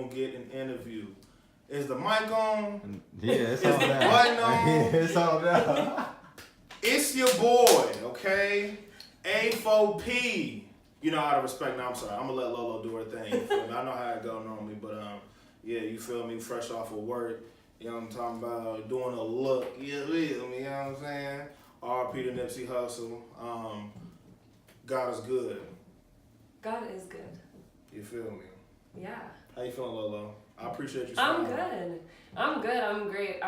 gonna get an interview. Is the mic on? Yeah, it's Is all the that. button on? Yeah, it's all that. It's your boy, okay? A4P. You know, out of respect, now I'm sorry. I'm gonna let Lolo do her thing. You feel me? I know how it go normally, but yeah, you feel me? Fresh off of work. You know what I'm talking about? Doing a look. You feel me? You know what I'm saying? R.P. to Nipsey Hussle. God is good. God is good. You feel me? Yeah. How you feeling, Lolo? I appreciate you. I'm smiling. good. I'm good. I'm great.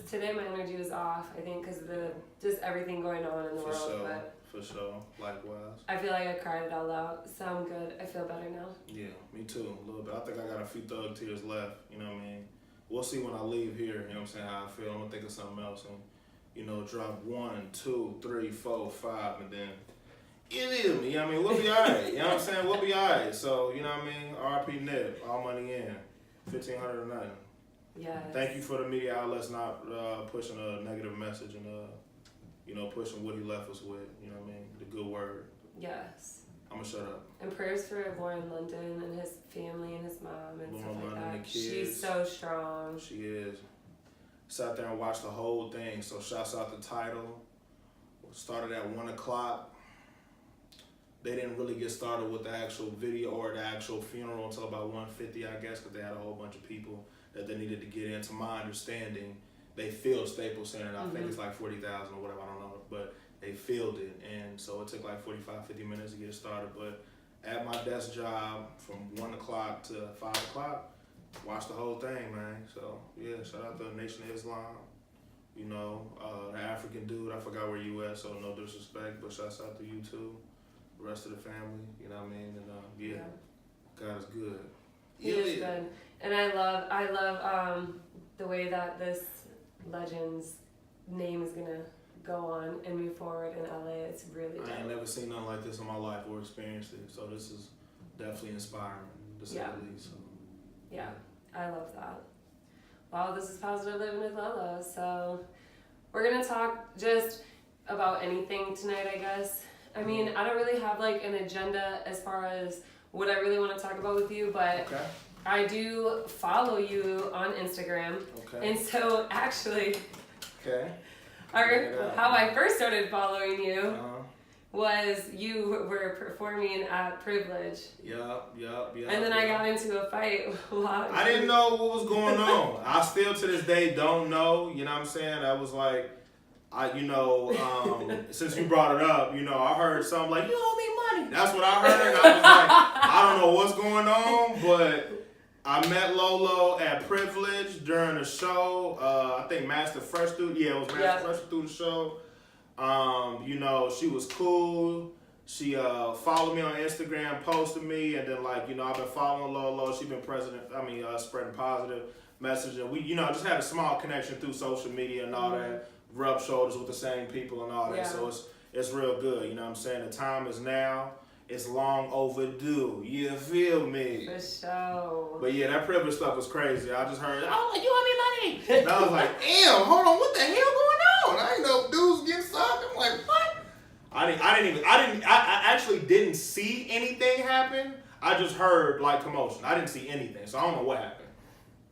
Today my energy was off, I think, because of just everything going on in the For world. sure. But For sure. Likewise. I feel like I cried it all out, so I'm good. I feel better now. Yeah, me too, a little bit. I think I got a few thug tears left, you know what I mean? We'll see when I leave here, you know what I'm saying, how I feel. I'm gonna think of something else and, you know, drop 1, 2, 3, 4, 5, and then, you feel me? You know what I mean? We'll be alright, you know what I'm saying? We'll be alright. So, you know what I mean? RP Nip, all money in, 1,500 or nothing. Yes. Thank you for the media outlets not pushing a negative message and, you know, pushing what he left us with, you know what I mean? The good word. Yes. I'm gonna shut up. And prayers for Lauren London and his family and his mom and Lauren stuff like London, that. the kids. She's so strong. She is. Sat there and watched the whole thing. So shouts out the title. Started at 1 o'clock. They didn't really get started with the actual video or the actual funeral until about 1:50, I guess, because they had a whole bunch of people that they needed to get in. To my understanding, they filled Staples Center. I think it's like 40,000 or whatever, I don't know. But they filled it. And so it took like 45, 50 minutes to get it started. But at my desk job from 1 o'clock to 5 o'clock, watch the whole thing, man. So, yeah, shout out to the Nation of Islam. You know, the African dude, I forgot where you at, so no disrespect, but shouts out to you too. The rest of the family, you know what I mean? And yeah, God is good. He is good. And I love the way that this legend's name is gonna go on and move forward in LA. It's really dope. I ain't never seen nothing like this in my life or experienced it, so this is definitely inspiring, to say the least. So. Yeah, I love that. Well, this is Positive Living with Lolo, so we're gonna talk just about anything tonight, I guess. I mean, I don't really have like an agenda as far as what I really want to talk about with you, but I do follow you on Instagram. Okay. And so actually, Yeah. how I first started following you was you were performing at Privilege. Yup. And then I got into a fight. I didn't know what was going on. I still to this day don't know, you know what I'm saying? I was like, since you brought it up, you know, I heard something like, you owe me money. That's what I heard. And I was like, I don't know what's going on, but I met Lolo at Privilege during the show. I think Master Fresh through, it was Master Fresh through the show. You know, she was cool. She followed me on Instagram, posted me, and then like, you know, I've been following Lolo. She's been spreading positive messaging. We, you know, just had a small connection through social media and all that. Rub shoulders with the same people and all that. So it's real good. You know what I'm saying? The time is now. It's long overdue. You feel me? For sure. But yeah, that Privilege stuff was crazy. I just heard, oh, you owe me money. And I was like, damn, hold on, what the hell going on? I didn't know dudes getting sucked. I'm like, what? I actually didn't see anything happen. I just heard like commotion. I didn't see anything, so I don't know what happened.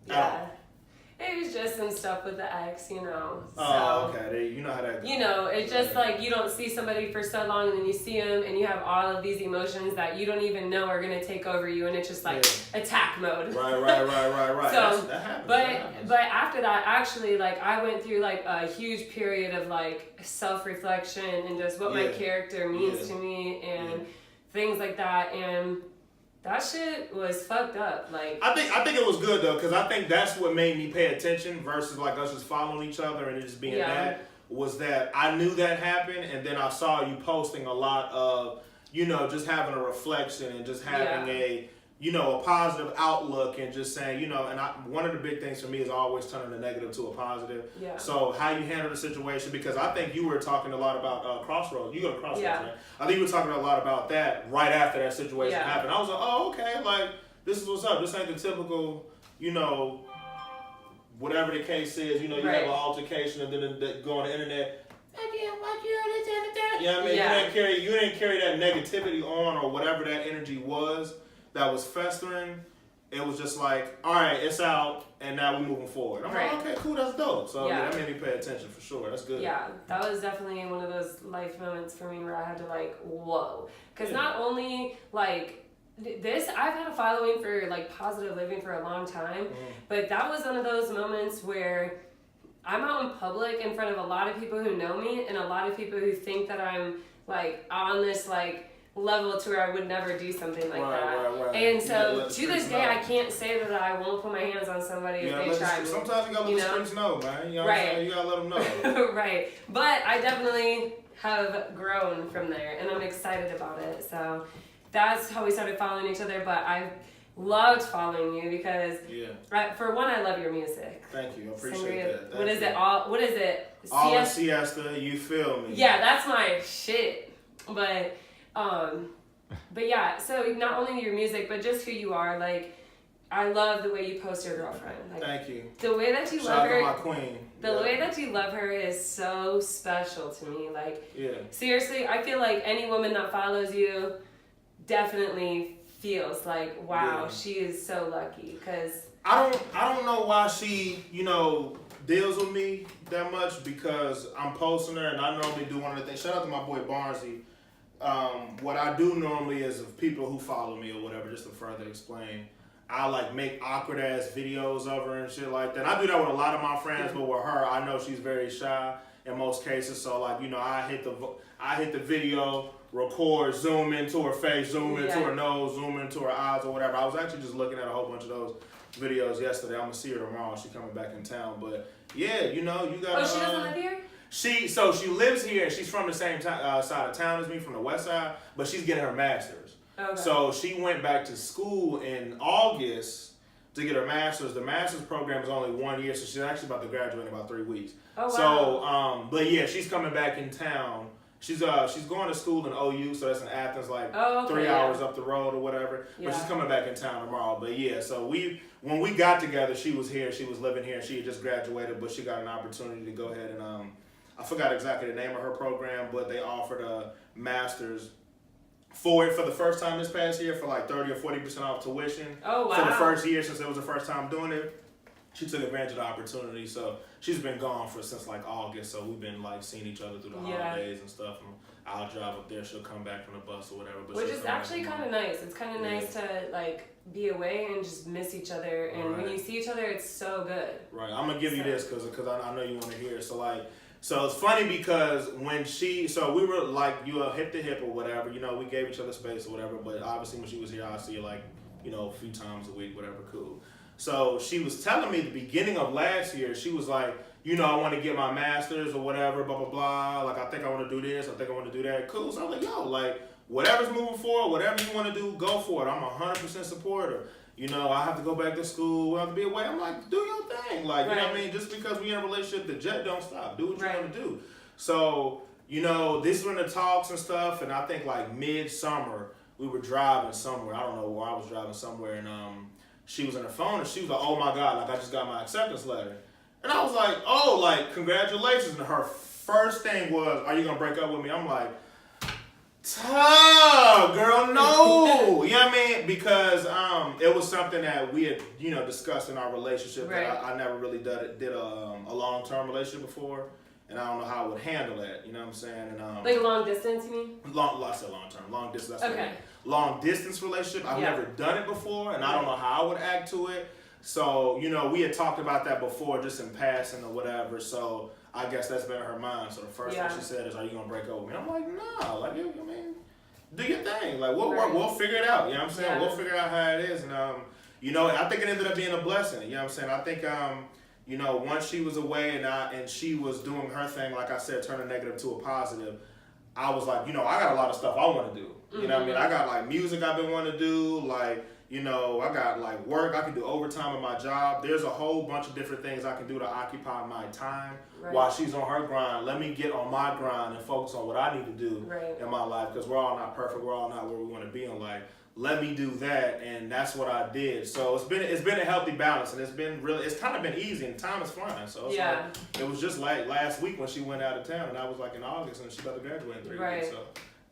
Yeah. It was just some stuff with the ex, you know. So, okay. You know how that goes. You know, it's just like you don't see somebody for so long and then you see them and you have all of these emotions that you don't even know are going to take over you and it's just like attack mode. Right. So, that happens. But after that, actually, like I went through like a huge period of like self-reflection and just what my character means to me and things like that. And that shit was fucked up. Like I think it was good though, because I think that's what made me pay attention versus like us just following each other and it just being that. Was that I knew that happened, and then I saw you posting a lot of, you know, just having a reflection and just having a, you know, a positive outlook and just saying, you know, and one of the big things for me is always turning the negative to a positive. Yeah. So how you handle the situation, because I think you were talking a lot about Crossroads. You go to Crossroads, right? I think you were talking a lot about that right after that situation happened. I was like, oh, okay, like, this is what's up. This ain't the typical, you know, whatever the case is, you know, you have an altercation and then go on the internet, you know what I mean? You didn't carry that negativity on or whatever that energy was that was festering. it was just like, all right, it's out, and now we're moving forward. I'm like, okay, cool, that's dope. So yeah, that made me pay attention for sure. That's good. Yeah, that was definitely one of those life moments for me where I had to like, whoa. Because not only like this, I've had a following for like positive living for a long time, but that was one of those moments where I'm out in public in front of a lot of people who know me and a lot of people who think that I'm like on this like level to where I would never do something like that. Right. And so to this day, I can't say that I won't put my hands on somebody if they try me. Sometimes you gotta let the streets know, man. You know what I'm saying? You gotta let them know. Right. But I definitely have grown from there, and I'm excited about it. So that's how we started following each other. But I've loved following you because, for one, I love your music. Thank you. I appreciate that. What is it? All in Siesta, you feel me? Yeah, that's my shit. But yeah, so not only your music, but just who you are. Like, I love the way you post your girlfriend. Like, thank you. The way that you love her. Shout out to my queen. The way that you love her is so special to me. Like, seriously, I feel like any woman that follows you definitely feels like, wow, she is so lucky. Cause I don't know why she, deals with me that much, because I'm posting her and I normally do one of the things. Shout out to my boy Barnesy. What I do normally is, if people who follow me or whatever, just to further explain, I like make awkward ass videos of her and shit like that. I do that with a lot of my friends, but with her, I know she's very shy in most cases. So like, I hit the video, record, zoom into her face, zoom into her nose, zoom into her eyes or whatever. I was actually just looking at a whole bunch of those videos yesterday. I'm gonna see her tomorrow. She's coming back in town, but yeah, you gotta. Oh, she doesn't live here? She lives here, and she's from the same side of town as me, from the west side, but she's getting her master's. Okay. So she went back to school in August to get her master's. The master's program is only 1 year, so she's actually about to graduate in about 3 weeks. Oh, wow. So, but yeah, she's coming back in town. She's going to school in OU, so that's in Athens, like 3 hours up the road or whatever. Yeah. But she's coming back in town tomorrow. But yeah, so when we got together, she was here, she was living here, and she had just graduated, but she got an opportunity to go ahead and I forgot exactly the name of her program, but they offered a master's for the first time this past year for like 30 or 40% off tuition. Oh, wow. For the first year, since it was the first time doing it, she took advantage of the opportunity. So she's been gone since like August, so we've been like seeing each other through the holidays and stuff. And I'll drive up there, she'll come back from the bus or whatever. But which is actually kind of nice. It's kind of nice to like be away and just miss each other. And when you see each other, it's so good. Right. I'm gonna give you this because I know you want to hear it. So it's funny because we were like, you were hip to hip or whatever, we gave each other space or whatever, but obviously when she was here, I'd see her like, a few times a week, whatever, cool. So she was telling me at the beginning of last year, she was like, I want to get my master's or whatever, blah, blah, blah. Like, I think I want to do this, I think I want to do that. Cool. So I was like, whatever's moving forward, whatever you want to do, go for it. I'm 100% supporter. I have to go back to school, I have to be away. I'm like, do your thing. Like, you know what I mean? Just because we in a relationship, the jet don't stop. Do what you want to do. So, this were in the talks and stuff, and I think like mid-summer, we were driving somewhere. I don't know where I was driving somewhere, and she was on her phone, and she was like, oh my God, like I just got my acceptance letter. And I was like, oh, like, congratulations. And her first thing was, are you going to break up with me? I'm like, girl, no. You know what I mean? Because it was something that we had, discussed in our relationship. That I never really did a long-term relationship before, and I don't know how I would handle that. You know what I'm saying? And like long distance, you mean? I said long-term. Long distance. That's okay. Long-distance relationship. I've never done it before, and I don't know how I would act to it. So, we had talked about that before, just in passing or whatever. So I guess that's been in her mind. So the first thing she said is, are you going to break up with me? I'm like, nah. Like, I mean, do your thing. Like, we'll figure it out. You know what I'm saying? Yeah. We'll figure out how it is. And, I think it ended up being a blessing. You know what I'm saying? I think, once she was away and she was doing her thing, like I said, turning negative to a positive, I was like, I got a lot of stuff I want to do. You know what I mean? I got, like, music I've been wanting to do. Like, I got like work, I can do overtime in my job. There's a whole bunch of different things I can do to occupy my time while she's on her grind. Let me get on my grind and focus on what I need to do in my life, because we're all not perfect. We're all not where we want to be in life. Let me do that, and that's what I did. So it's been a healthy balance, and it's kind of been easy, and time is flying. So it's like, it was just like last week when she went out of town, and I was like in August, and she's about to graduate in 3 weeks. So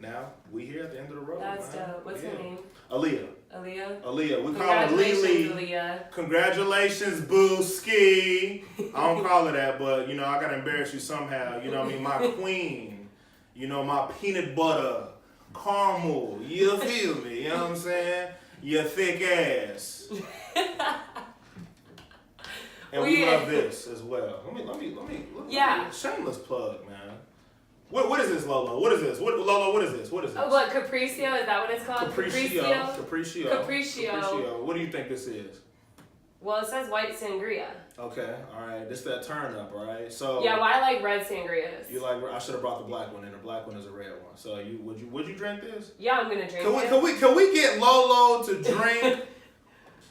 now we here at the end of the road. That's man. dope. What's her name? Aaliyah. Aaliyah? Aaliyah. We call her Congratulations, Lily. Aaliyah. Congratulations, Booski. I don't call her that, but you know, I gotta embarrass you somehow. You know what I mean? My queen. You know, my peanut butter, caramel. You feel me? You know what I'm saying? Your thick ass. And we love this as well. Let me Yeah. shameless plug, man. What is this, Lolo? What is this? Lolo, what is this? What is this? Oh, what, Capriccio? Is that what it's called? Capriccio. What do you think this is? Well, it says white sangria. Okay, all right. This that turn up, right? So Yeah, well, I like red sangrias. you like? I should have brought the black one in. The black one is a red one. So would you drink this? Yeah, I'm gonna drink it. Can we get Lolo to drink?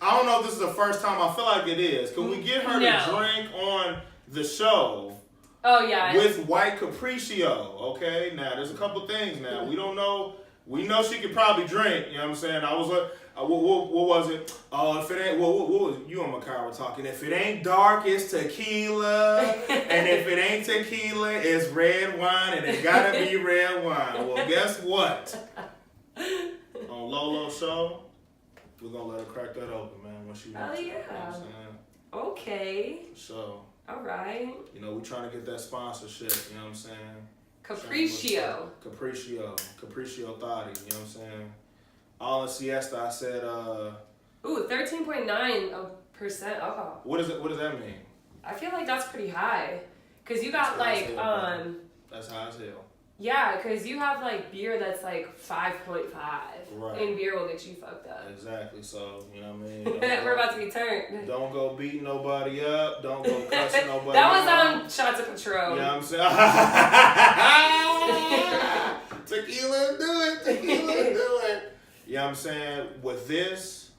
I don't know if this is the first time. I feel like it is. Can we get her to drink on the show? Oh yeah. With white Capriccio, okay? Now there's a couple things. Now we don't know. We know she could probably drink. You know what I'm saying? I was like, what was it? Oh, if it ain't, what was you and Makai were talking? If it ain't dark, it's tequila, and if it ain't tequila, it's red wine, and it gotta be red wine. Well, guess what? On Lolo's show, we're gonna let her crack that open, man. When she wants. Oh yeah. You know what I'm saying? Okay. So. All right. You know, we're trying to get that sponsorship, you know what I'm saying? Capriccio Thotty, you know what I'm saying? All in Siesta, I said, Ooh, 13.9% alcohol. What does that mean? I feel like that's pretty high. Cause you got that's high as hell. Yeah, because you have like beer that's like 5.5. Right. And beer will get you fucked up. Exactly. So, you know what I mean? We're about to be turned. Don't go beating nobody up. Don't go cussing nobody That was out. on shots of Patron. You know what I'm saying? Tequila, do it. Tequila, do it. You know what I'm saying? With this,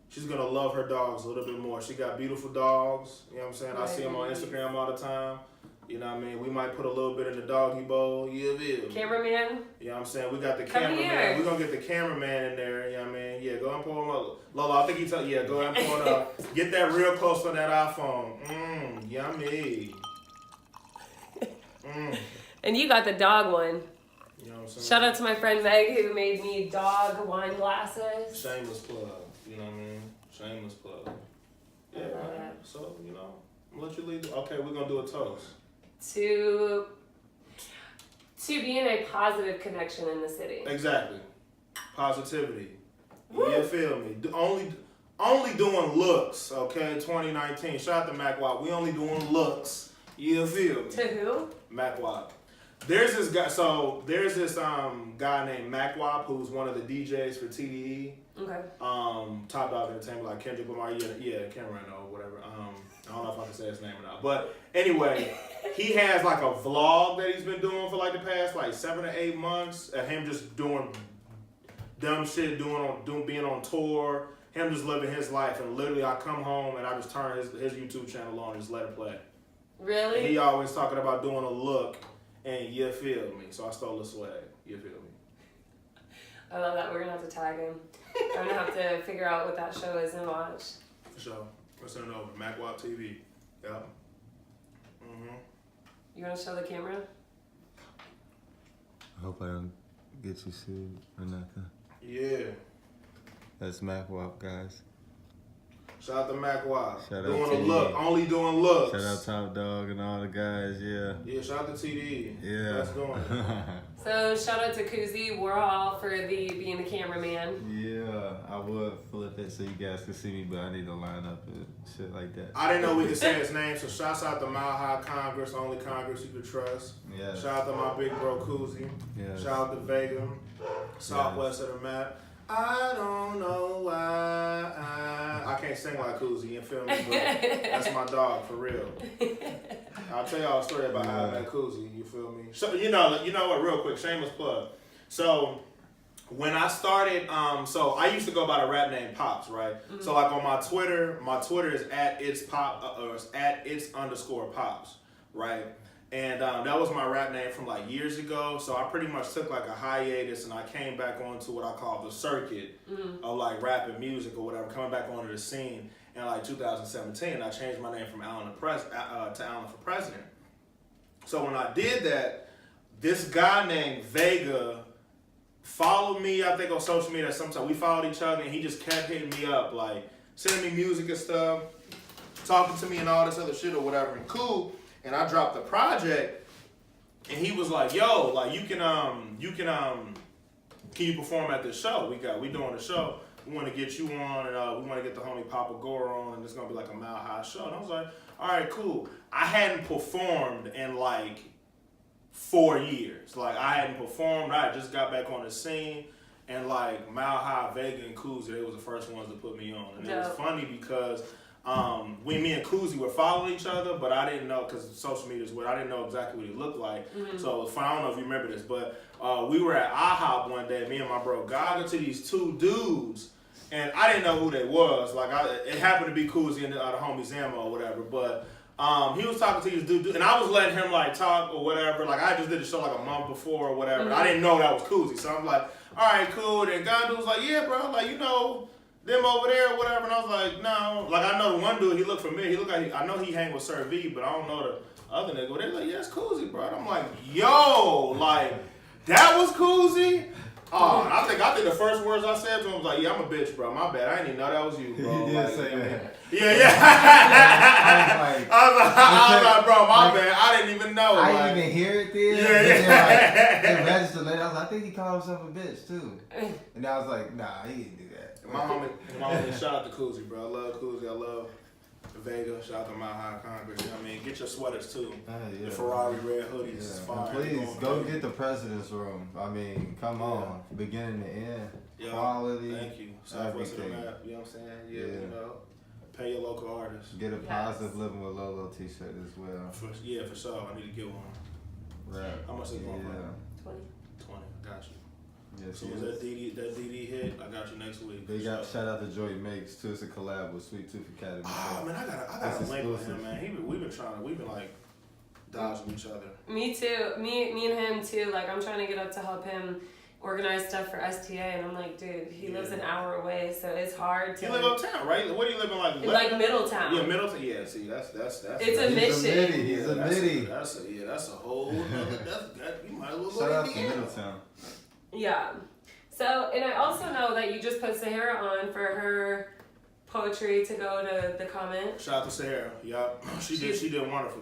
she's going to love her dogs a little bit more. She got beautiful dogs. You know what I'm saying? I see them on Instagram all the time. You know what I mean? We might put a little bit in the doggy bowl. You feel me? Cameraman? You know what I'm saying? We got the Come cameraman. here. We're going to get the cameraman in there. You know what I mean? Yeah, go ahead and pull him up. Lola, I think he yeah, go ahead and pull it up. Get that real close on that iPhone. Yummy. And you got the dog one. You know what I'm saying? Shout out to my friend Meg who made me dog wine glasses. Shameless plug. You know what I mean? Shameless plug. Yeah, man. So, you know, I'm going to let you lead. Okay, we're going to do a toast. To be in a positive connection in the city. Exactly. Positivity. Woo. You feel me? Only doing looks, okay? 2019. Shout out to Mac Watt. We only doing looks. You feel me? To who? Mac Watt. There's this guy. So there's this guy named Mac Watt who's one of the DJs for TDE. Okay. Top Dog Entertainment, like Kendrick Lamar. Yeah, Cameron or whatever. I don't know if I can say his name or not. But anyway, he has like a vlog that he's been doing for like the past like 7 to 8 months of him just doing dumb shit, being on tour, him just living his life. And literally I come home and I just turn his YouTube channel on and just let it play. Really? And he always talking about doing a look and you feel me. So I stole the swag. You feel me? I love that. We're going to have to tag him. I'm going to have to figure out what that show is and watch. For sure. We'll send it over. MacWap TV. Yep. You want to show the camera? I hope I don't get you sued or nothing. Yeah. That's MacWap, guys. Shout out to MacWap. Shout out doing to a look. Only doing looks. Shout out Top Dog and all the guys, yeah. Yeah, shout out to TD. Yeah. That's doing it. So shout out to Kuzi. We're all for being the cameraman. Yeah, I would flip it so you guys can see me, but I need to line up and shit like that. I didn't know we could say his name, so shouts out to Mile High Congress, only Congress you could trust. Yeah. Shout out to my big bro Kuzi. Yeah. Shout out to Vega, southwest of the map. I don't know why I can't sing like Kuzi, you feel me? But that's my dog, for real. I'll tell y'all a story about how I met Kuzi, you feel me? So, you know what, real quick, shameless plug. So, when I started, so I used to go by the rap name Pops, right? Mm-hmm. So, like on my Twitter is @its_Pops, right? And that was my rap name from like years ago. So I pretty much took like a hiatus and I came back onto what I call the circuit of like rap and music or whatever, coming back onto the scene in like 2017. I changed my name from to Allen for President. So when I did that, this guy named Vega followed me, I think, on social media sometime. We followed each other, and he just kept hitting me up, like, sending me music and stuff, talking to me and all this other shit or whatever, and cool. And I dropped the project, and he was like, yo, like, can you perform at this show? We doing a show. We want to get you on, and we want to get the homie Papa Gore on, and it's going to be like a Mile High show. And I was like, all right, cool. I hadn't performed in like 4 years. Like, I hadn't performed. I had just got back on the scene, and like Mile High, Vega, and Koozie, they was the first ones to put me on. And it was funny because me and Koozie were following each other, but I didn't know, because social media is weird, I didn't know exactly what he looked like. So it was fun. I don't know if you remember this, but we were at IHOP one day, me and my bro Gaga, to these two dudes, and I didn't know who they was. Like, it happened to be Koozie and the homie Zammo or whatever, but he was talking to these dude, and I was letting him like talk or whatever. Like, I just did the show like a month before or whatever. I didn't know that was Koozie, so I'm like, all right, cool. Then Gaga was like, yeah, bro, like, you know them over there or whatever, and I was like, no. Like, I know the one dude, he looked familiar. He looked like, I know he hang with Sir V, but I don't know the other nigga. They're like, yeah, it's Koozie, bro. And I'm like, yo, like, that was Koozie? Oh, I think the first words I said to him was like, yeah, I'm a bitch, bro. My bad. I didn't even know that was you, bro. He did like, say that. Yeah. I was like, bro, my bad. I didn't even know. I like, didn't even hear it then. Yeah. It registered later. I was like, I think he called himself a bitch too. And I was like, nah, he didn't do that. My homie, shout out to Koozie, bro. I love Koozie. I love Vega. Shout out to Mile High Congress. You know what I mean? Get your sweaters too. Yeah, the Ferrari red hoodies is fire. Please go get the president's room. I mean, come on, beginning to end, quality. Thank you. Southwest of the map. You know what I'm saying? Yeah. You know, pay your local artists. Get a positive living with Lolo T-shirt as well. For sure. I need to get one. Right. How much is it going for? 20. Got you. Yes, so was that DD hit? I got you next week. They got shout out to Joy Makes too. It's a collab with Sweet Tooth Academy. Oh man, I got a link with him, man. We've been like dodging each other. Me too. Me and him too. Like, I'm trying to get up to help him organize stuff for STA, and I'm like, dude, he lives an hour away, so it's hard to. You live uptown, right? What do you live in, like? In like Middletown. Yeah, Middletown. Yeah, see, that's. It's a mission. He's a midi. That's a whole. You might as well go shout out to Middletown. Yeah. So, and I also know that you just put Sahara on for her poetry to go to the comment. Shout out to Sahara. Yep. She did wonderful.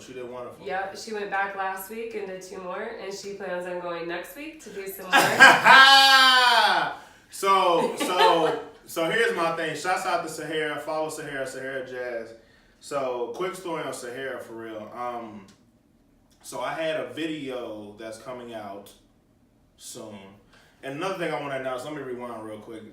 Yeah, she went back last week and did 2 more, and she plans on going next week to do some more. So here's my thing. Shouts out to Sahara. Follow Sahara Jazz. So quick story on Sahara for real. So I had a video that's coming out soon. And another thing I want to announce, let me rewind real quick.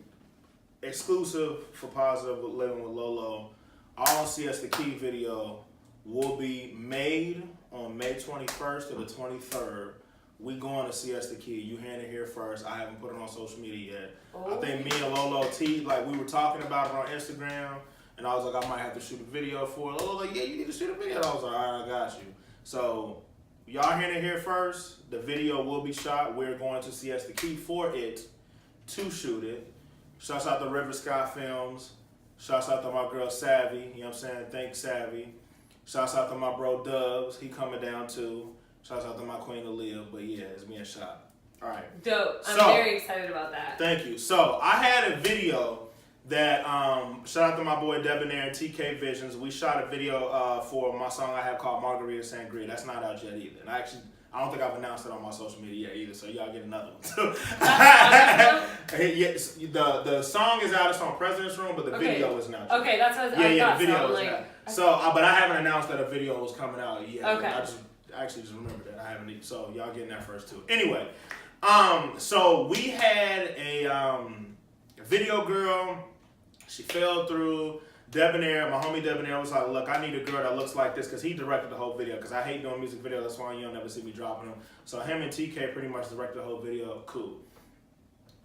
Exclusive for Positive Living with Lolo. All CS the Key video will be made on May 21st to the 23rd. We going to CS the Key. You hearing it here first. I haven't put it on social media yet. I think me and Lolo T, like, we were talking about it on Instagram, and I was like, I might have to shoot a video for it. Lolo like, yeah, you need to shoot a video. I was like, all right, I got you. So y'all hearing it here first. The video will be shot. We're going to CS the Key for it to shoot it. Shouts out to River Sky Films. Shouts out to my girl Savvy. You know what I'm saying? Thanks, Savvy. Shouts out to my bro Dubs. He coming down too. Shouts out to my queen Aaliyah. But yeah, it's being shot. All right. Dope. I'm very excited about that. Thank you. So I had a video that, shout out to my boy Debonair and TK Visions. We shot a video for my song I have called Margarita Sangria. That's not out yet either. And I don't think I've announced it on my social media yet either, so y'all get another one too. Yes, the song is out. It's on President's Room, but the video is not. Okay, that's what I thought. The video is out. So, but I haven't announced that a video was coming out yet. Okay. I actually just remembered that. I haven't even, so y'all getting that first too. Anyway, so we had a video girl. She fell through. Debonair, my homie Debonair was like, look, I need a girl that looks like this, because he directed the whole video, because I hate doing music videos, that's why you don't never see me dropping them. So him and TK pretty much directed the whole video. Cool.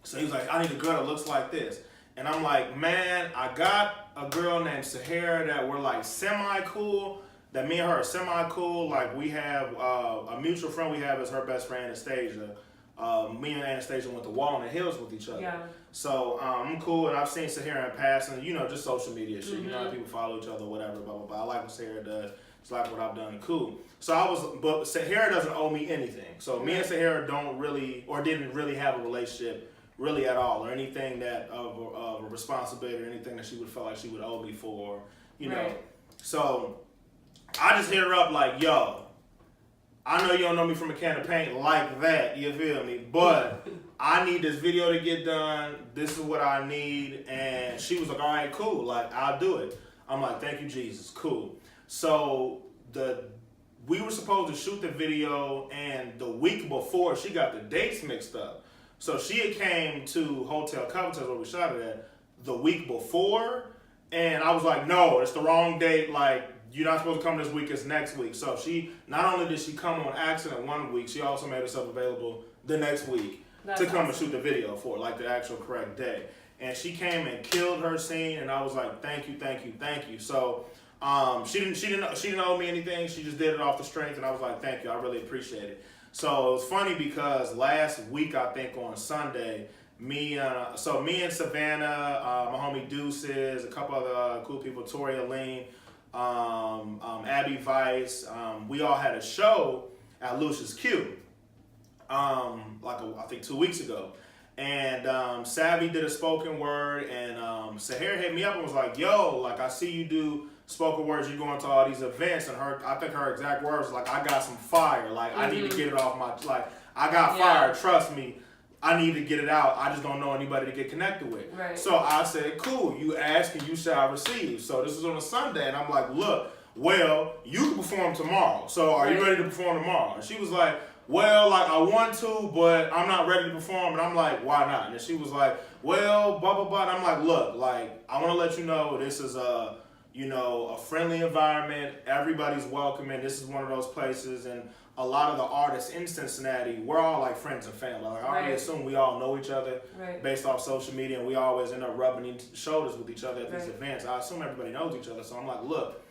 So he was like, I need a girl that looks like this. And I'm like, man, I got a girl named Sahara that we're like semi-cool, that me and her are semi-cool. Like, we have a mutual friend we have is her best friend, Anastasia. Me and Anastasia went to Walnut Hills with each other. Yeah. So I'm cool, and I've seen Sahara in passing, you know, just social media shit. You know how people follow each other, whatever, blah, blah, blah. I like what Sahara does. It's like what I've done. Cool. So but Sahara doesn't owe me anything. So me and Sahara don't really, or didn't really have a relationship really at all, or anything that of a responsibility or anything that she would feel like she would owe me for, you know. So I just hit her up like, yo, I know you don't know me from a can of paint like that, you feel me? But I need this video to get done. This is what I need. And she was like, all right, cool. Like, I'll do it. I'm like, thank you, Jesus. Cool. So we were supposed to shoot the video, and the week before, she got the dates mixed up. So she had came to Hotel Covington where we shot it at the week before, and I was like, no, it's the wrong date. Like, you're not supposed to come this week, it's next week. So she, not only did she come on accident one week, she also made herself available the next week to come and shoot the video for, like, the actual correct day. And she came and killed her scene, and I was like, thank you, thank you, thank you. So she didn't owe me anything. She just did it off the strength, and I was like, thank you, I really appreciate it. So it was funny because last week, I think on Sunday, me and Savannah, my homie Deuces, a couple other cool people, Tori Aline, Abby Vice, we all had a show at Lucius Q, I think 2 weeks ago. And Savvy did a spoken word, and Sahara hit me up and was like, yo, like, I see you do spoken words, you going to all these events, and I think her exact words was like, I got some fire, like, I need to get it off my, like, I got fire, trust me, I need to get it out, I just don't know anybody to get connected with. Right. So I said, cool, you ask and you shall receive. So this was on a Sunday, and I'm like, look, well, you can perform tomorrow, so are you ready to perform tomorrow? And she was like, well, like, I want to, but I'm not ready to perform. And I'm like, why not? And she was like, well, blah, blah, blah. And I'm like, look, like, I want to let you know this is a friendly environment. Everybody's welcoming. This is one of those places. And a lot of the artists in Cincinnati, we're all like friends and family. Like, I already assume we all know each other based off social media, and we always end up rubbing shoulders with each other at these events. I assume everybody knows each other. So I'm like, look,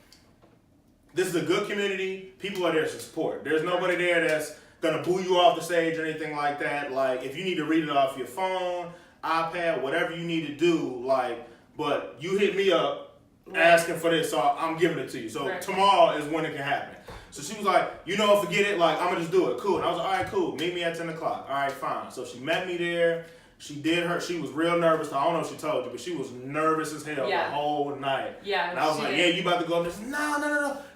this is a good community. People are there to support. There's nobody there that's gonna boo you off the stage or anything like that. Like, if you need to read it off your phone, iPad, whatever you need to do, like, but you hit me up asking for this, so I'm giving it to you. So tomorrow is when it can happen. So she was like, you know, forget it, like, I'm gonna just do it. Cool. And I was like, all right, cool. Meet me at 10 o'clock. All right, fine. So she met me there. She was real nervous. I don't know if she told you, but she was nervous as hell the whole night. Yeah. And I was like, yeah, you about to go up there?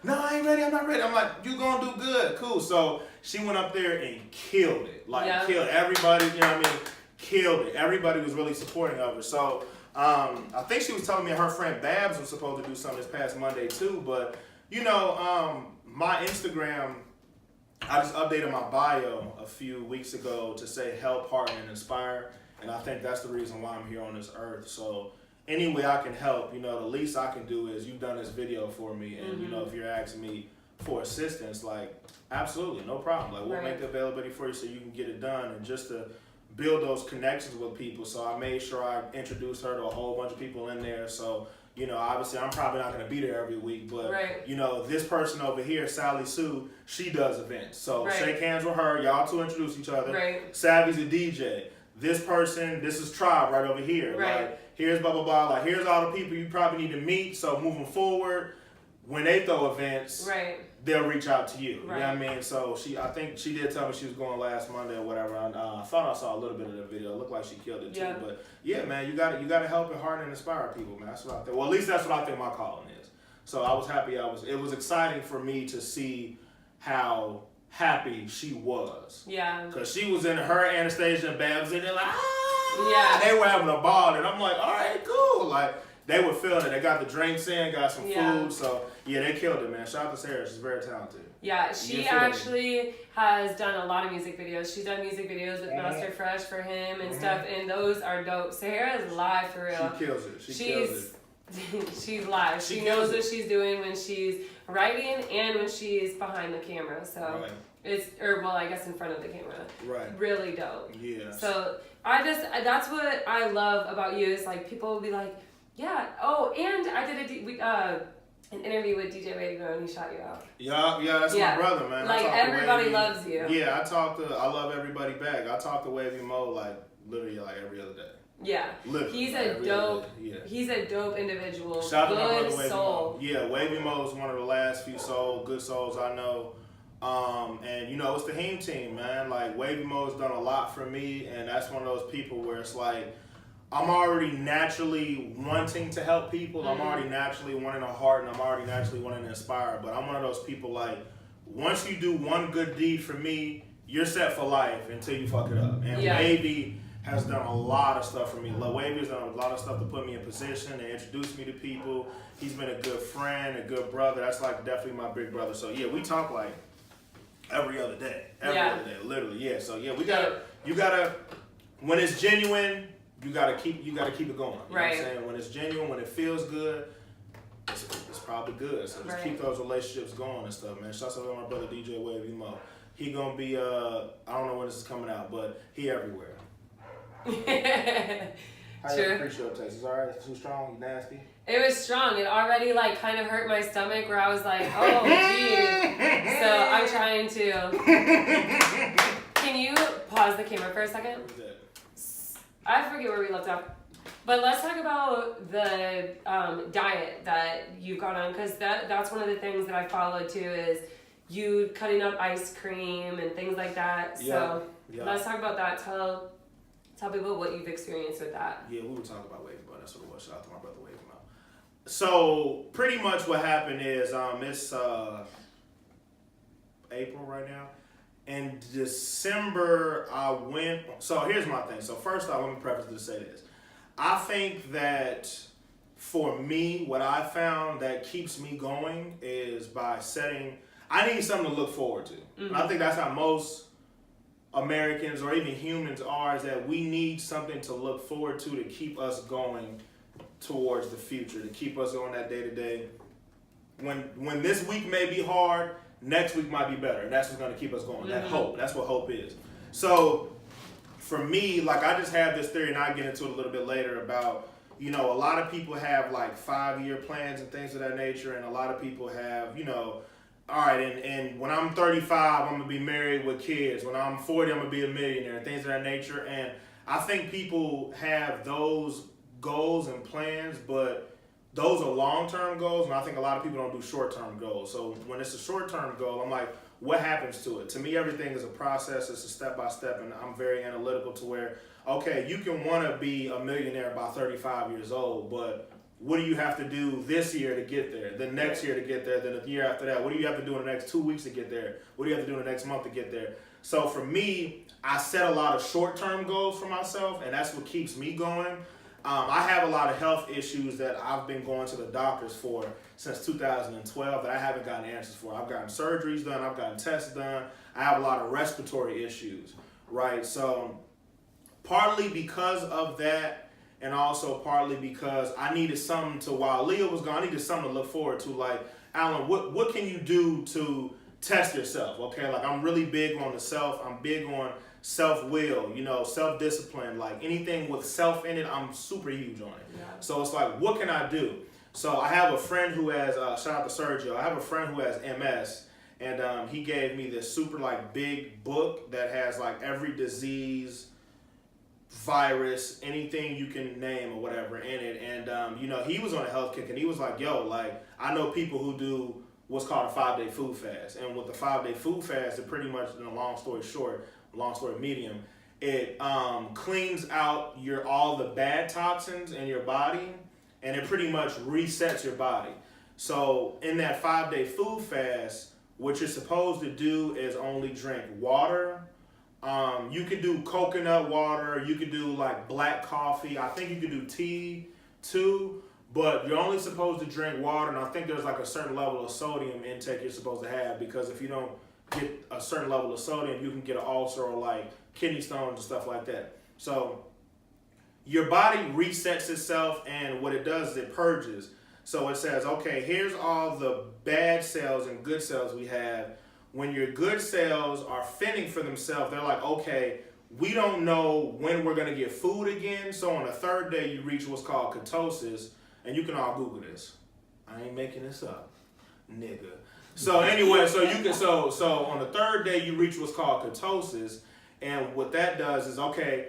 No, I ain't ready, I'm not ready. I'm like, you gonna do good, cool. So she went up there and killed it. Like, killed everybody, you know what I mean? Killed it. Everybody was really supporting of her. So I think she was telling me her friend Babs was supposed to do something this past Monday too, but, you know, my Instagram, I just updated my bio a few weeks ago to say help, hearten, and inspire. And I think that's the reason why I'm here on this earth. So any way I can help, you know, the least I can do is you've done this video for me. And, you know, if you're asking me for assistance, like, absolutely, no problem. Like, we'll make the availability for you so you can get it done. And just to build those connections with people. So I made sure I introduced her to a whole bunch of people in there. So, you know, obviously I'm probably not going to be there every week, but, you know, this person over here, Sally Sue, she does events. So shake hands with her. Y'all two introduce each other. Savvy's a DJ. This person, this is Tribe right over here. Like, here's blah, blah, blah. Like, here's all the people you probably need to meet. So moving forward, when they throw events, they'll reach out to you. You know what I mean? So I think she did tell me she was going last Monday or whatever. I thought I saw a little bit of the video. It looked like she killed it too. But yeah, man, you gotta help and hearten and inspire people, man. That's what I think. Well, at least that's what I think my calling is. So I was happy. It was exciting for me to see how happy she was. Yeah. Because she was in her Anastasia and Babs in there like, they were having a ball. And I'm like, all right, cool. Like, they were feeling it. They got the drinks in, got some food. So, yeah, they killed it, man. Shout out to Sarah. She's very talented. Yeah, she actually has done a lot of music videos. She's done music videos with Master Fresh for him and stuff, and those are dope. Sarah is live for real. She kills it. She kills it. She's live. She knows what she's doing when she's writing and when she's behind the camera. So I guess in front of the camera. Right. Really dope. Yeah. So that's what I love about you is like people will be like, yeah. Oh, and I did an interview with DJ Wavy Mo and he shot you out. Yeah, that's my brother, man. Like everybody loves you. Yeah, I love everybody back. I talk to Wavy Mo like literally like every other day. Yeah. Literally, He's like, a dope. Yeah. He's a dope individual. Shout out to my brother Good Wavy soul. Mo. Yeah, Wavy Mo is one of the last few good souls I know. And you know, it's the Heme team, man. Like Wavy Mo has done a lot for me, and that's one of those people where it's like I'm already naturally wanting to help people. I'm already naturally wanting a heart, and I'm already naturally wanting to inspire. But I'm one of those people like once you do one good deed for me, you're set for life until you fuck it up. And Wavy has done a lot of stuff for me. Wavy has done a lot of stuff to put me in position, to introduce me to people. He's been a good friend, a good brother. That's like definitely my big brother. So yeah, we talk like every other day. Every other day, literally. Yeah. So yeah, you gotta when it's genuine, you gotta keep it going. You know what I'm saying? When it's genuine, when it feels good, it's probably good. So just keep those relationships going and stuff, man. Shouts out to my brother DJ Wavy Mo. He gonna be I don't know when this is coming out, but he everywhere. How your pre-show taste? Is alright? Too strong? You nasty? It was strong. It already like kind of hurt my stomach where I was like, oh geez. So I'm trying to. Can you pause the camera for a second? I forget where we left off. But let's talk about the diet that you've gone on, because that's one of the things that I follow too is you cutting up ice cream and things like that. So let's talk about that. Tell people what you've experienced with that. Yeah, we were talking about Wavy Mo. That's what it was. Shout out to my brother Wavy Mo. So pretty much what happened is it's April right now. In December, I went. So here's my thing. So first off, let me preface to say this. I think that for me, what I found that keeps me going is by setting. I need something to look forward to. And I think that's how most Americans or even humans are, is that we need something to look forward to keep us going towards the future, to keep us on that day to day. When this week may be hard, next week might be better, and that's what's going to keep us going. That hope, that's what hope is. So for me, like I just have this theory, and I'll get into it a little bit later about, you know, a lot of people have like 5-year plans and things of that nature, and a lot of people have, you know, all right, and when I'm 35, I'm going to be married with kids. When I'm 40, I'm going to be a millionaire, things of that nature. And I think people have those goals and plans, but those are long-term goals, and I think a lot of people don't do short-term goals. So when it's a short-term goal, I'm like, what happens to it? To me, everything is a process. It's a step-by-step, and I'm very analytical to where, okay, you can want to be a millionaire by 35 years old, but what do you have to do this year to get there? The next year to get there? Then the year after that? What do you have to do in the next 2 weeks to get there? What do you have to do in the next month to get there? So for me, I set a lot of short-term goals for myself, and that's what keeps me going. I have a lot of health issues that I've been going to the doctors for since 2012 that I haven't gotten answers for. I've gotten surgeries done. I've gotten tests done. I have a lot of respiratory issues, right? So partly because of that, and also partly because I needed something to, while Leah was gone, I needed something to look forward to. Like, Alan, what can you do to test yourself? Okay, like I'm really big on the self. I'm big on self-will, you know, self-discipline. Like anything with self in it, I'm super huge on it. Yeah. So it's like, what can I do? So I have a friend who has, shout out to Sergio, I have a friend who has MS, and he gave me this super like big book that has like every disease, virus, anything you can name or whatever in it. And you know, he was on a health kick, and he was like, yo, like I know people who do what's called a 5-day food fast. And with the 5-day food fast, it pretty much, in a long story short, long story medium, it cleans out all the bad toxins in your body, and it pretty much resets your body. So in that 5-day food fast, what you're supposed to do is only drink water. You could do coconut water, you could do like black coffee, I think you could do tea too, but you're only supposed to drink water, and I think there's like a certain level of sodium intake you're supposed to have, because if you don't get a certain level of sodium, you can get an ulcer or like kidney stones and stuff like that. So your body resets itself, and what it does is it purges. So it says, okay, here's all the bad cells and good cells we have. When your good cells are fending for themselves, they're like, okay, we don't know when we're going to get food again. So on the 3rd day, you reach what's called ketosis. And you can all Google this. I ain't making this up, nigga. So anyway, so on the 3rd day, you reach what's called ketosis. And what that does is, okay,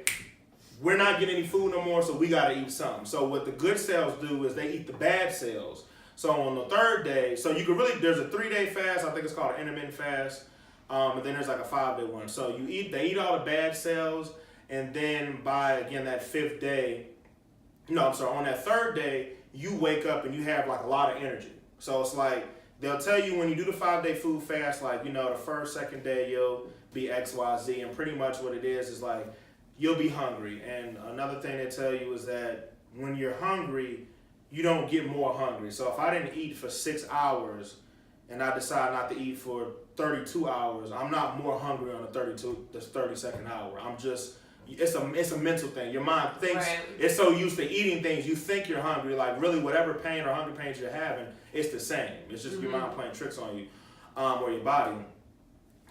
we're not getting any food no more, so we gotta eat something. So what the good cells do is they eat the bad cells. So on the third day, so you can really, there's a 3-day fast, I think it's called an intermittent fast, and then there's like a 5-day one. So they eat all the bad cells, and then by, again, that 5th day, on that 3rd day, you wake up and you have like a lot of energy. So it's like, they'll tell you when you do the 5-day food fast, like, the 1st, 2nd day, you'll be X, Y, Z, and pretty much what it is like, you'll be hungry. And another thing they tell you is that when you're hungry, you don't get more hungry. So if I didn't eat for 6 hours and I decide not to eat for 32 hours, I'm not more hungry on the 32nd hour. I'm just, it's a mental thing. Your mind thinks, it's so used to eating things, you think you're hungry. Like really whatever pain or hunger pains you're having, it's the same. It's just your mind playing tricks on you, or your body.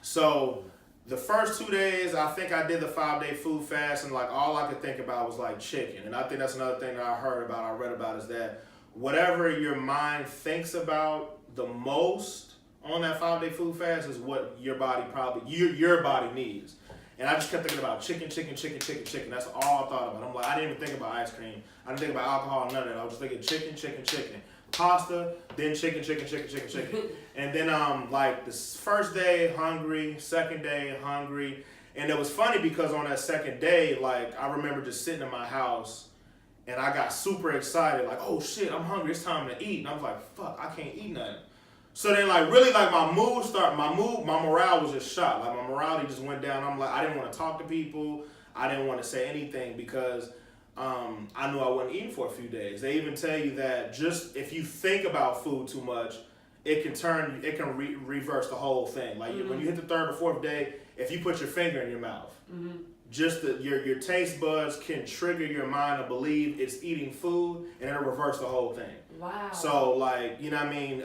So the first 2 days, I think I did the 5-day food fast, and like all I could think about was like chicken. And I think that's another thing that I read about is that whatever your mind thinks about the most on that 5-day food fast is what your body your body needs. And I just kept thinking about chicken. That's all I thought about. I'm like, I didn't even think about ice cream. I didn't think about alcohol, none of that. I was just thinking chicken. Pasta, then chicken. And then like this first day, hungry, 2nd day, hungry. And it was funny because on that 2nd day, like I remember just sitting in my house and I got super excited, like, oh shit, I'm hungry, it's time to eat. And I was like, fuck, I can't eat nothing. So then like really like my morale was just shot. Like my morality just went down. I'm like, I didn't want to talk to people. I didn't want to say anything because I knew I wasn't eating for a few days. They even tell you that just if you think about food too much, it can reverse the whole thing. Like when you hit the 3rd or 4th day, if you put your finger in your mouth, just your taste buds can trigger your mind to believe it's eating food, and it'll reverse the whole thing. Wow. So like, you know what I mean?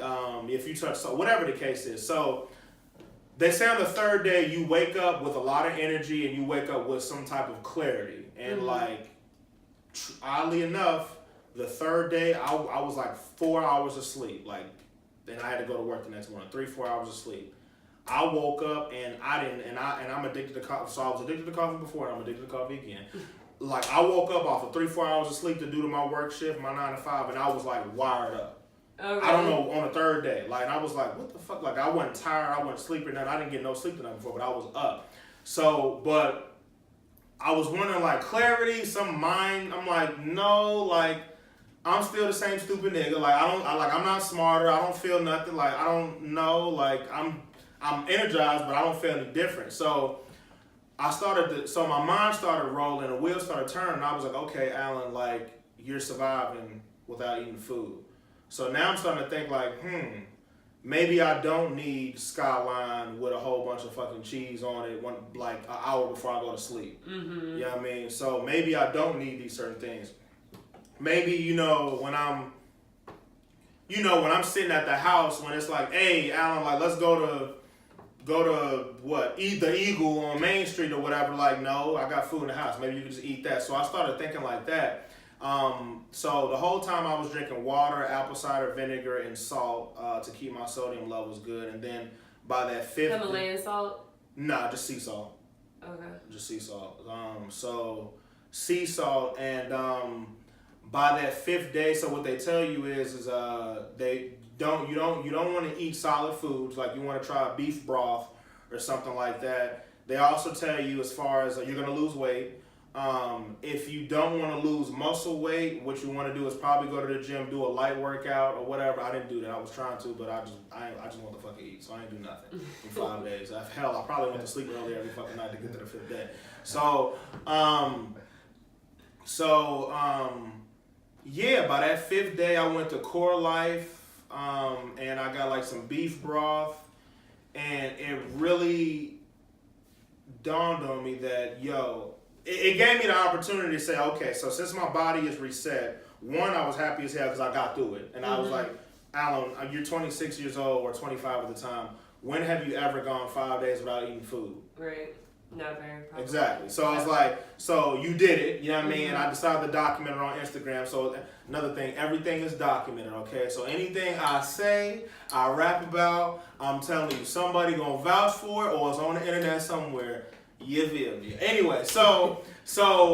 If you touch, so whatever the case is. So they say on the 3rd day, you wake up with a lot of energy and you wake up with some type of clarity. And like, oddly enough, the 3rd day, I was like 4 hours of sleep. Like, then I had to go to work the next morning, 3-4 hours of sleep. I woke up and I'm addicted to coffee. So I was addicted to coffee before, and I'm addicted to coffee again. Like I woke up off of 3-4 hours of sleep to do to my work shift, my 9 to 5, and I was like wired up. Okay. I don't know, on the 3rd day. Like I was like, what the fuck? Like I wasn't tired, I wasn't sleeping, I didn't get no sleep the night before, but I was up. So, but I was wondering like clarity, some mind. I'm like, no, like I'm still the same stupid nigga. Like I'm not smarter. I don't feel nothing. Like I don't know. Like I'm energized, but I don't feel any different. So so my mind started rolling, the wheels started turning, and I was like, okay, Alan, like you're surviving without eating food. So now I'm starting to think like, maybe I don't need Skyline with a whole bunch of fucking cheese on it like an hour before I go to sleep. You know what I mean? So maybe I don't need these certain things. Maybe, when I'm sitting at the house, when it's like, hey, Alan, like let's go to eat the Eagle on Main Street or whatever. Like, no, I got food in the house. Maybe you can just eat that. So I started thinking like that. So the whole time I was drinking water, apple cider vinegar, and salt to keep my sodium levels good. And then by that 5th... Himalayan salt? Nah, just sea salt. Okay. Just sea salt. So sea salt, and by that 5th day, so what they tell you is you don't want to eat solid foods, like you want to try beef broth or something like that. They also tell you as far as you're going to lose weight. If you don't want to lose muscle weight, what you want to do is probably go to the gym, do a light workout or whatever. I didn't do that. I was trying to, but I just want to fucking eat, so I ain't do nothing in 5 days. Hell, I probably went to sleep early every fucking night to get to the 5th day. Yeah, by that 5th day, I went to Core Life, and I got like some beef broth, and it really dawned on me that, it gave me the opportunity to say, okay, so since my body is reset, one, I was happy as hell because I got through it. And I was like, Alan, you're 26 years old or 25 at the time. When have you ever gone 5 days without eating food? Right. Never. Probably. Exactly. So I was like, so you did it, you know what I mean? And I decided to document it on Instagram. So another thing, everything is documented, okay? So anything I say, I rap about, I'm telling you, somebody gonna vouch for it or it's on the internet somewhere. You feel me? Anyway, so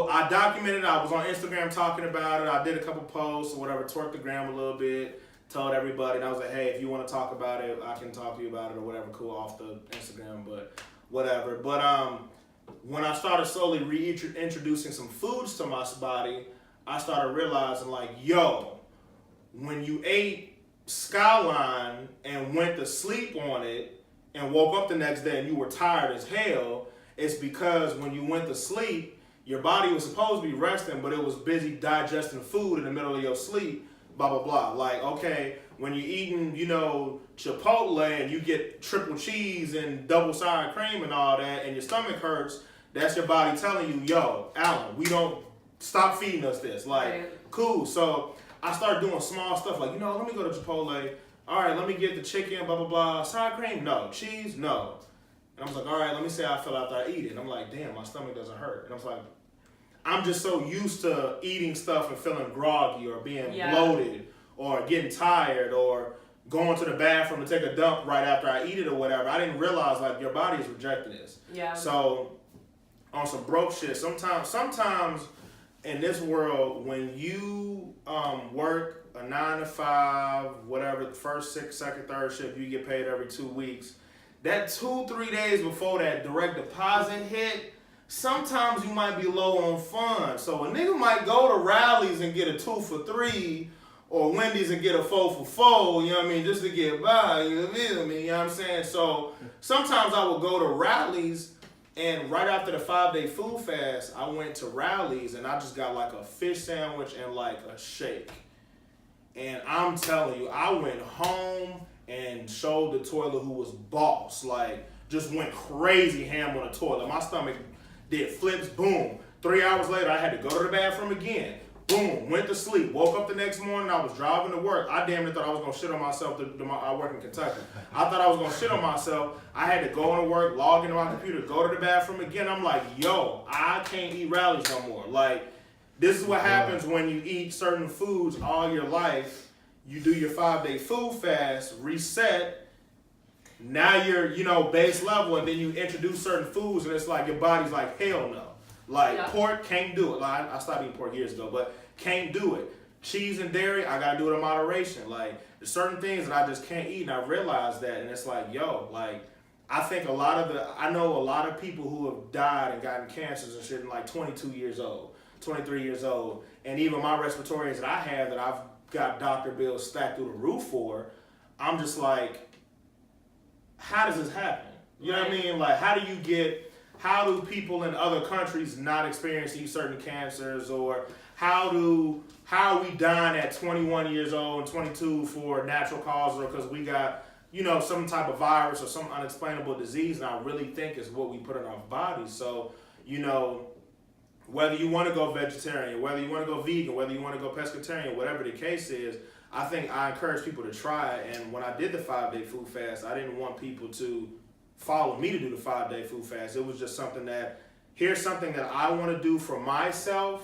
I documented it. I was on Instagram talking about it. I did a couple posts or whatever, twerked the gram a little bit, told everybody, and I was like, hey, if you want to talk about it, I can talk to you about it or whatever, cool, off the Instagram, but whatever. But when I started slowly reintroducing some foods to my body, I started realizing, like, yo, when you ate Skyline and went to sleep on it and woke up the next day and you were tired as hell, it's because when you went to sleep, your body was supposed to be resting, but it was busy digesting food in the middle of your sleep, blah, blah, blah. Like, okay, when you're eating, you know, Chipotle and you get triple cheese and double sour cream and all that, and your stomach hurts, that's your body telling you, yo, Allen, we don't stop feeding us this. Like, right. Cool. So I started doing small stuff like, you know, let me go to Chipotle. All right, let me get the chicken, blah, blah, blah. Sour cream? No. Cheese? No. And I was like, all right, let me see how I feel after I eat it. And I'm like, damn, my stomach doesn't hurt. And I was like, I'm just so used to eating stuff and feeling groggy or being bloated or getting tired or going to the bathroom to take a dump right after I eat it or whatever. I didn't realize, like, your body is rejecting this. Yeah. So on some broke shit, sometimes in this world, when you work a 9 to 5, whatever, first, second, third shift, you get paid every 2 weeks. That 2-3 days before that direct deposit hit, sometimes you might be low on funds. So a nigga might go to Rallies and get a 2 for $3, or Wendy's and get a 4 for $4, you know what I mean, just to get by, you feel me, you know what I'm saying? So sometimes I would go to Rallies, and right after the 5-day food fast, I went to Rallies and I just got like a fish sandwich and like a shake. And I'm telling you, I went home and showed the toilet who was boss. Like, just went crazy ham on the toilet. My stomach did flips, boom. 3 hours later, I had to go to the bathroom again. Boom, went to sleep. Woke up the next morning, I was driving to work. I damn near thought I was gonna shit on myself. I work in Kentucky. I thought I was gonna shit on myself. I had to go into work, log into my computer, go to the bathroom again. I'm like, yo, I can't eat Rallies no more. Like, this is what happens when you eat certain foods all your life. You do your 5-day food fast, reset. Now you're, you know, base level, and then you introduce certain foods, and it's like your body's like, hell no. Like, pork, can't do it. Like, I stopped eating pork years ago, but can't do it. Cheese and dairy, I gotta do it in moderation. Like, there's certain things that I just can't eat, and I realized that, and it's like, yo, like, I think I know a lot of people who have died and gotten cancers and shit in like 22 years old, 23 years old, and even my respiratories that I have that I've got doctor bills stacked through the roof for, I'm just like, how does this happen? You know what I mean? Like, how do people in other countries not experience these certain cancers, or how are we dying at 21 years old and 22 for natural causes, or because we got, you know, some type of virus or some unexplainable disease? And I really think it's what we put in our bodies. So, you know, whether you want to go vegetarian, whether you want to go vegan, whether you want to go pescatarian, whatever the case is, I think I encourage people to try it. And when I did the 5-day food fast, I didn't want people to follow me to do the 5-day food fast. It was just something that, here's something that I want to do for myself,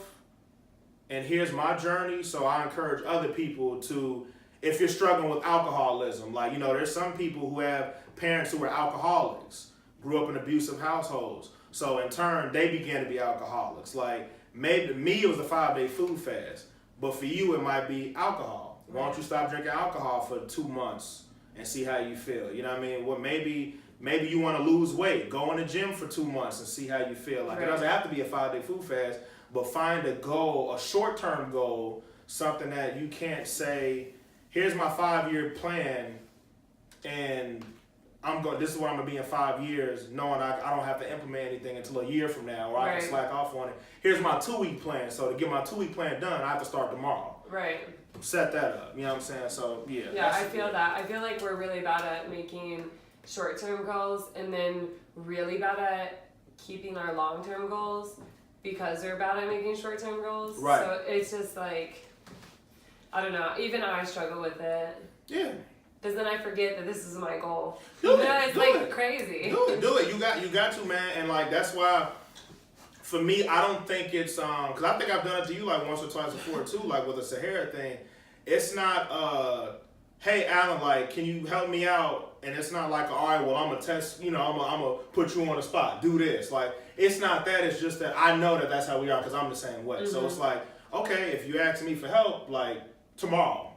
and here's my journey. So I encourage other people to, if you're struggling with alcoholism, like, you know, there's some people who have parents who are alcoholics, grew up in abusive households. So in turn, they began to be alcoholics. Like, maybe me, it was a 5-day food fast, but for you, it might be alcohol. Why don't you stop drinking alcohol for 2 months and see how you feel? You know what I mean? Well, maybe you want to lose weight. Go in the gym for 2 months and see how you feel. Like, it doesn't have to be a 5-day food fast, but find a goal, a short-term goal, something that you can't say, here's my 5-year plan, and this is where I'm gonna be in 5 years, knowing I don't have to implement anything until a year from now, or I can slack off on it. Here's my 2-week plan. So to get my 2-week plan done, I have to start tomorrow. Right. Set that up. You know what I'm saying? So yeah. Yeah, I feel that. I feel like we're really bad at making short-term goals, and then really bad at keeping our long-term goals because we're bad at making short-term goals. Right. So it's just like, I don't know. Even I struggle with it. Yeah. Because then I forget that this is my goal. It's crazy. Do it. You got to, man. And like, that's why, for me, I don't think it's because I think I've done it to you like once or twice before too, like with the Sahara thing. It's not hey, Alan, like, can you help me out? And it's not like, all right, well, I'm gonna test, I'm gonna put you on the spot, do this. Like, it's not that. It's just that I know that that's how we are because I'm the same way. So it's like, okay, if you ask me for help, like tomorrow,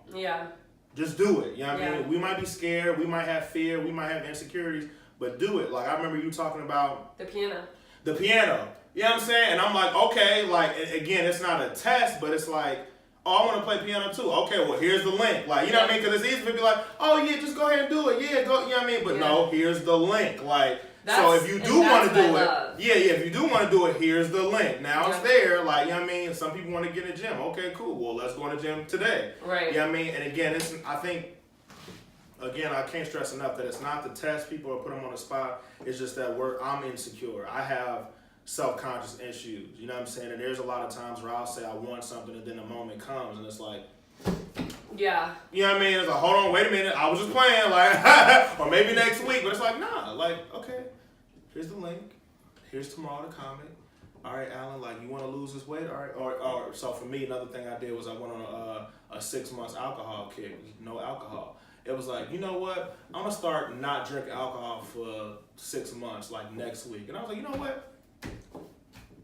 just do it. You know what I mean? We might be scared, we might have fear, we might have insecurities, but do it. Like, I remember you talking about the piano. You know what I'm saying? And I'm like, okay, like, again, it's not a test, but it's like, oh, I want to play piano too. Okay, well, here's the link. Like, you know what I mean? Because it's easy to be like, oh, yeah, just go ahead and do it. Yeah, go, you know what I mean? But no, here's the link. Like, so if you do want to do it, if you do want to do it, here's the link. Now it's there. Like, you know what I mean? Some people want to get in the gym. Okay, cool. Well, let's go to the gym today. Right. You know what I mean? And again, I think, I can't stress enough that it's not the test people or put them on the spot. It's just that I'm insecure. I have self-conscious issues, you know what I'm saying? And there's a lot of times where I'll say I want something and then the moment comes and it's like, you know what I mean? It's like, hold on, wait a minute, I was just playing, like, or maybe next week, but it's like, nah, like, okay, here's the link, here's tomorrow the comment. All right, Alan, like, you want to lose this weight? All right, or so for me, another thing I did was I went on a 6 months alcohol kick, no alcohol. It was like, you know what? I'm gonna start not drinking alcohol for 6 months, like next week. And I was like, you know what?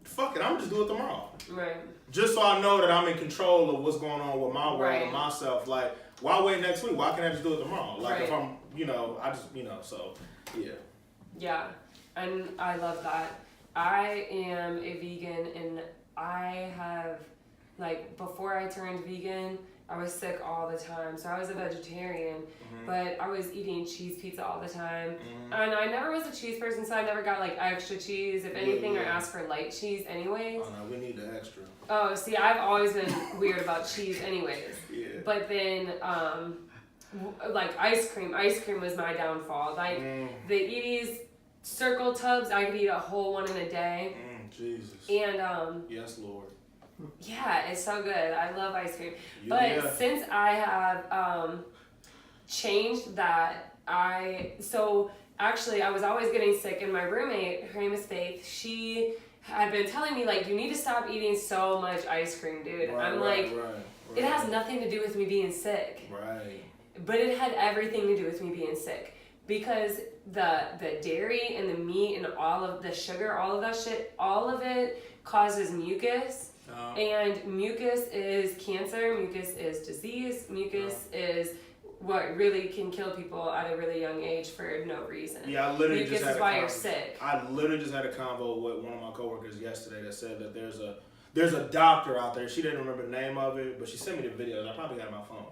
Fuck it, I'm just do it tomorrow. Right. Just so I know that I'm in control of what's going on with my world and myself. Like, why wait next week? Why can't I just do it tomorrow? Like, if I'm, I just, so, yeah. Yeah, and I love that. I am a vegan, and I have, like, before I turned vegan, I was sick all the time, so I was a vegetarian, but I was eating cheese pizza all the time, and I never was a cheese person, so I never got, like, extra cheese. If anything, I asked for light cheese anyways. Oh, no, we need the extra. Oh, see, I've always been weird about cheese anyways. But then, like, ice cream was my downfall. Like, the Edie's circle tubs, I could eat a whole one in a day. Jesus. And, yes, Lord. Yeah, it's so good. I love ice cream. But since I have changed that, actually I was always getting sick, and my roommate, her name is Faith, she had been telling me, like, you need to stop eating so much ice cream, dude. I'm like, it has nothing to do with me being sick. Right. But it had everything to do with me being sick. Because the dairy and the meat and all of the sugar, all of that shit, all of it causes mucus. And mucus is cancer, mucus is disease, mucus is what really can kill people at a really young age for no reason. Yeah, I literally mucus just had is why you're sick. I literally just had a convo with one of my coworkers yesterday that said that there's a doctor out there, she didn't remember the name of it, but she sent me the videos, I probably got it on my phone,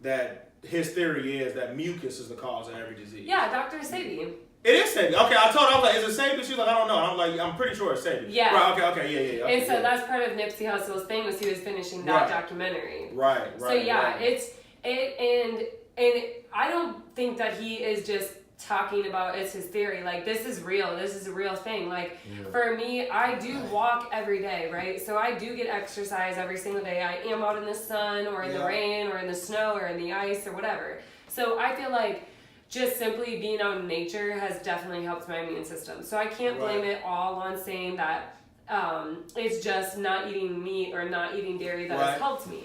that his theory is that mucus is the cause of every disease. Yeah, Dr. Sabian. It is Sabian. Okay, I told her, I was like, is it Sabian? She's like, I don't know. And I'm like, I'm pretty sure it's Sabian. Yeah. Right, okay, yeah. Okay, and so that's part of Nipsey Hussle's thing was he was finishing that documentary. Right. So yeah, and I don't think that he is just talking about it's his theory. Like, this is real. This is a real thing. Like, for me, I do walk every day, right? So I do get exercise every single day. I am out in the sun or in the rain or in the snow or in the ice or whatever. So I feel like just simply being out in nature has definitely helped my immune system. So I can't blame it all on saying that it's just not eating meat or not eating dairy that has helped me.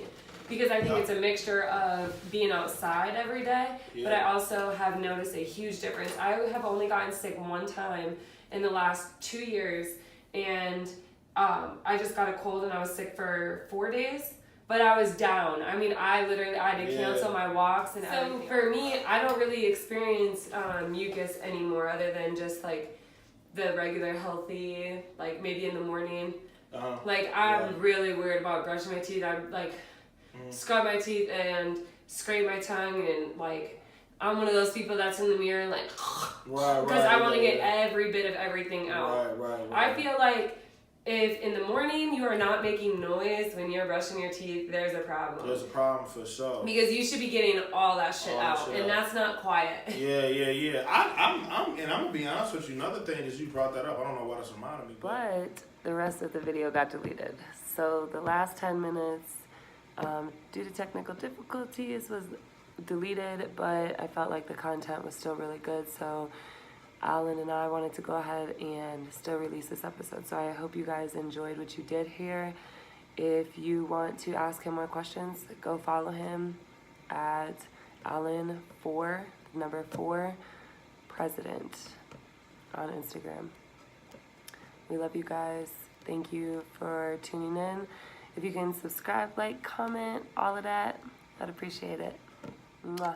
Because I think it's a mixture of being outside every day, but I also have noticed a huge difference. I have only gotten sick one time in the last 2 years, and I just got a cold and I was sick for 4 days. But I was down. I mean, I had to cancel my walks and everything. So for me, I don't really experience mucus anymore other than just like the regular healthy, like maybe in the morning. Like I'm really weird about brushing my teeth. I'm like scrub my teeth and scrape my tongue and like I'm one of those people that's in the mirror like because I want to get every bit of everything out. Right. I feel like if in the morning you are not making noise when you're brushing your teeth, there's a problem. There's a problem for sure. Because you should be getting all that shit out, and that's not quiet. Yeah. I'm gonna be honest with you. Another thing is you brought that up. I don't know why that's reminding me. But the rest of the video got deleted. So the last 10 minutes, due to technical difficulties, was deleted. But I felt like the content was still really good, so Alan and I wanted to go ahead and still release this episode. So I hope you guys enjoyed what you did here. If you want to ask him more questions, go follow him at ALLEN4, number 4, President on Instagram. We love you guys. Thank you for tuning in. If you can subscribe, like, comment, all of that, I'd appreciate it. Mwah.